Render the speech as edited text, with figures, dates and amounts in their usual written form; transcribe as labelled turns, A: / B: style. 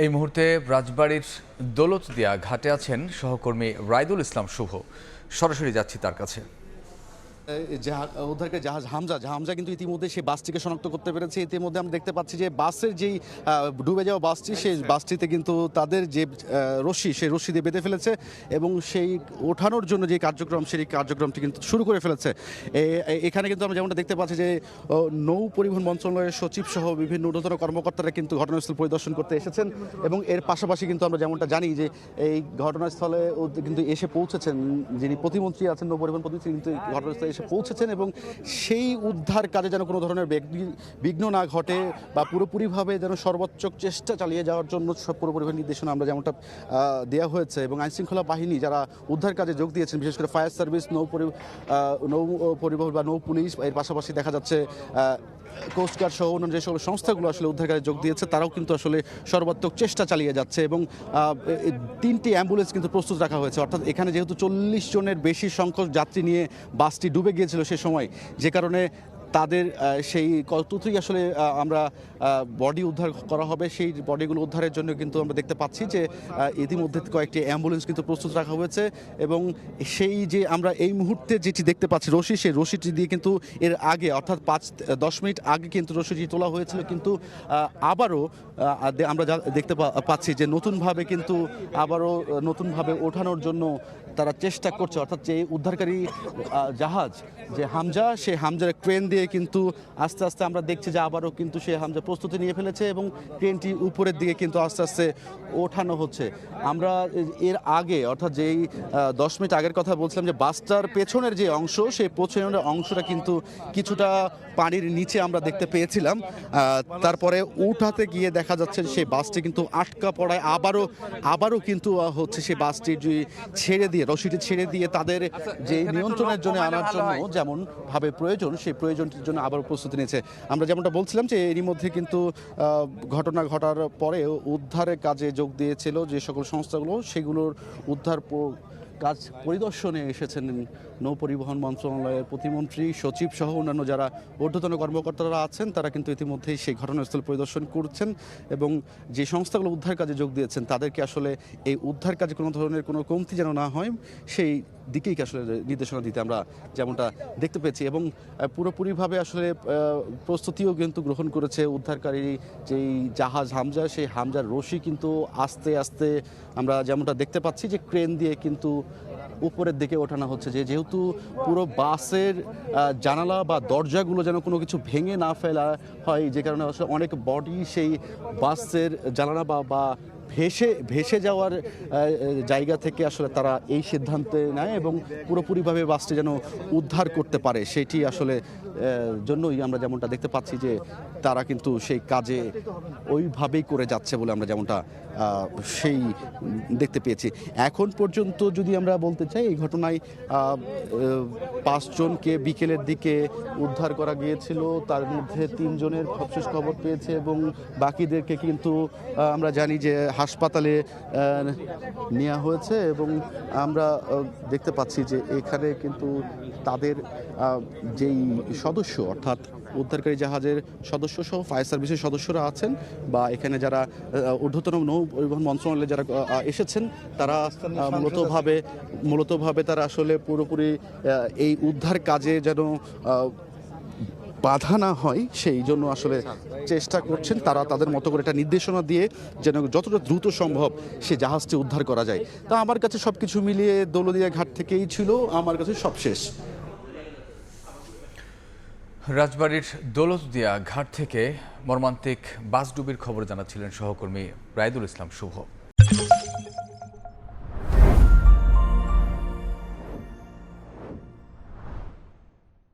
A: এই মুহূর্তে রাজবাড়ীর দৌলতদিয়া ঘাটে আছেন সহকর্মী রাইদুল ইসলাম শুভ। সরাসরি যাচ্ছি তার কাছে।
B: উদ্ধারকারী জাহাজ হামজা কিন্তু ইতিমধ্যে সেই বাসটিকে শনাক্ত করতে পেরেছে। ইতিমধ্যে আমরা দেখতে পাচ্ছি যে বাসের যেই ডুবে যাওয়া বাসটি, সেই বাসটিতে কিন্তু তাদের যে রশি, সেই রশি দিয়ে বেঁধে ফেলেছে এবং সেই ওঠানোর জন্য যে কার্যক্রম, সেই কার্যক্রমটি কিন্তু শুরু করে ফেলেছে। এখানে কিন্তু আমরা যেমনটা দেখতে পাচ্ছি যে নৌ পরিবহন মন্ত্রণালয়ের সচিব সহ বিভিন্ন ঊর্ধ্বতন কর্মকর্তারা কিন্তু ঘটনাস্থল পরিদর্শন করতে এসেছেন এবং এর পাশাপাশি কিন্তু আমরা যেমনটা জানি যে এই ঘটনাস্থলে কিন্তু এসে পৌঁছেছেন যিনি প্রতিমন্ত্রী আছেন, নৌ পরিবহন প্রতিমন্ত্রী, কিন্তু ঘটনাস্থলে এসে পৌঁছেছেন এবং সেই উদ্ধার কাজে যেন কোনো ধরনের বিঘ্ন না ঘটে বা পুরোপুরিভাবে যেন সর্বোচ্চ চেষ্টা চালিয়ে যাওয়ার জন্য পুরোপুরিভাবে নির্দেশনা আমরা যেমনটা দেওয়া হয়েছে। এবং আইনশৃঙ্খলা বাহিনী যারা উদ্ধার কাজে যোগ দিয়েছেন, বিশেষ করে ফায়ার সার্ভিস, নৌ পরিবহন বা নৌ পুলিশ, এর পাশাপাশি দেখা যাচ্ছে কোস্টগার্ড সহ অন্যান্য যে সকল সংস্থাগুলো আসলে উদ্ধার কাজে যোগ দিয়েছে, তারাও কিন্তু আসলে সর্বাত্মক চেষ্টা চালিয়ে যাচ্ছে এবং 3টি অ্যাম্বুলেন্স কিন্তু প্রস্তুত রাখা হয়েছে। অর্থাৎ এখানে যেহেতু 40 জনের বেশি সংখ্যক যাত্রী নিয়ে বাসটি ডুবে গিয়েছিল সে সময়, যে কারণে তাদের সেই কতটুকুই আসলে আমরা বডি উদ্ধার করা হবে, সেই বডিগুলো উদ্ধারের জন্য কিন্তু আমরা দেখতে পাচ্ছি যে ইতিমধ্যে কয়েকটি অ্যাম্বুলেন্স কিন্তু প্রস্তুত রাখা হয়েছে এবং সেই যে আমরা এই মুহূর্তে যেটি দেখতে পাচ্ছি রশি, সেই রশিটি দিয়ে কিন্তু এর আগে অর্থাৎ 5-10 মিনিট আগে কিন্তু রশিটি তোলা হয়েছিল, কিন্তু আবারও আমরা দেখতে পাচ্ছি যে নতুনভাবে ওঠানোর জন্য তারা চেষ্টা করছে। অর্থাৎ যে উদ্ধারকারী জাহাজ যে হামজা, সেই হামজার ক্রেন দিয়ে কিন্তু আস্তে আস্তে আমরা দেখছি যে আবারও কিন্তু সেই হামজা প্রস্তুতি নিয়ে ফেলেছে এবং ক্রেনটি উপরের দিকে কিন্তু আস্তে আস্তে ওঠানো হচ্ছে। আমরা এর আগে অর্থাৎ যেই 10 মিনিট আগের কথা বলছিলাম যে বাসটার পেছনের যে অংশ, সেই পেছনের অংশটা কিন্তু কিছুটা পানির নিচে আমরা দেখতে পেয়েছিলাম। তারপরে উঠাতে গিয়ে দেখা যাচ্ছে সেই বাসটি কিন্তু আটকা পড়ায় আবারও কিন্তু হচ্ছে সেই বাসটি ছেড়ে দিয়ে, রশিটি ছেড়ে দিয়ে তাদের যে নিয়ন্ত্রণের জন্য আনার জন্য যেমন ভাবে প্রয়োজন, সেই প্রয়োজনটির জন্য আবারও প্রস্তুতি নিয়েছে। আমরা যেমনটা বলছিলাম যে এরই মধ্যে কিন্তু ঘটনা ঘটার পরে উদ্ধারের কাজে যোগ দিয়েছিল যে সকল সংস্থাগুলো, সেগুলোর উদ্ধার কাজ পরিদর্শনে এসেছেন নৌ পরিবহন মন্ত্রণালয়ের প্রতিমন্ত্রী, সচিব সহ অন্যান্য যারা ঊর্ধ্বতন কর্মকর্তারা আছেন, তারা কিন্তু ইতিমধ্যেই সেই ঘটনাস্থল পরিদর্শন করছেন এবং যে সংস্থাগুলো উদ্ধার কাজে যোগ দিয়েছেন তাদেরকে আসলে এই উদ্ধার কাজে কোনো ধরনের কোনো কমতি যেন না হয়, সেই দিকেই আসলে নির্দেশনা দিতে আমরা যেমনটা দেখতে পেয়েছি এবং পুরোপুরিভাবে আসলে প্রস্তুতিও কিন্তু গ্রহণ করেছে উদ্ধারকারী যেই জাহাজ হামজা, সেই হামজার রশি কিন্তু আস্তে আস্তে আমরা যেমনটা দেখতে পাচ্ছি যে ক্রেন দিয়ে কিন্তু উপরের দিকে ওঠানো হচ্ছে, যেহেতু পুরো বাসের জানালা বা দরজাগুলো যেন কোনো কিছু ভেঙে না ফেলা হয়, যে কারণে আসলে অনেক বডি সেই বাসের জানালা বা ভেসে যাওয়ার জায়গা থেকে আসলে তারা এই সিদ্ধান্তে নেয় এবং পুরোপুরিভাবে বাসটি যেন উদ্ধার করতে পারে, সেটি আসলে জন্যই আমরা যেমনটা দেখতে পাচ্ছি যে তারা কিন্তু সেই কাজে ওইভাবেই করে যাচ্ছে বলে আমরা যেমনটা সেই দেখতে পেয়েছি। এখন পর্যন্ত যদি আমরা বলতে চাই, এই ঘটনায় 5 জনকে বিকেলের দিকে উদ্ধার করা গিয়েছিল, তার মধ্যে 3 জনের সবশেষ খবর পেয়েছে এবং বাকিদেরকে কিন্তু আমরা জানি যে হাসপাতালে নেওয়া হয়েছে এবং আমরা দেখতে পাচ্ছি যে এখানে কিন্তু তাদের যেই সদস্য অর্থাৎ উদ্ধারকারী জাহাজের সদস্য সহ ফায়ার সার্ভিসের সদস্যরা আছেন বা এখানে যারা ঊর্ধ্বতন নৌ পরিবহন মন্ত্রণালয়ে যারা এসেছেন, তারা মূলতভাবে তারা আসলে পুরোপুরি এই উদ্ধার কাজে যেন বাধা না হয় সেই জন্য আসলে চেষ্টা করছেন। তারা তাদের মতো করে একটা নির্দেশনা দিয়ে যেন যতটা দ্রুত সম্ভব সে জাহাজটি উদ্ধার করা যায়। তা আমার কাছে সব কিছু মিলিয়ে দৌলতদিয়া ঘাট থেকেই ছিল আমার কাছে সব শেষ।
A: রাজবাড়ীর দৌলতদিয়া ঘাট থেকে মর্মান্তিক বাস ডুবির খবর জানাচ্ছিলেন সহকর্মী রাইদুল ইসলাম শুভ।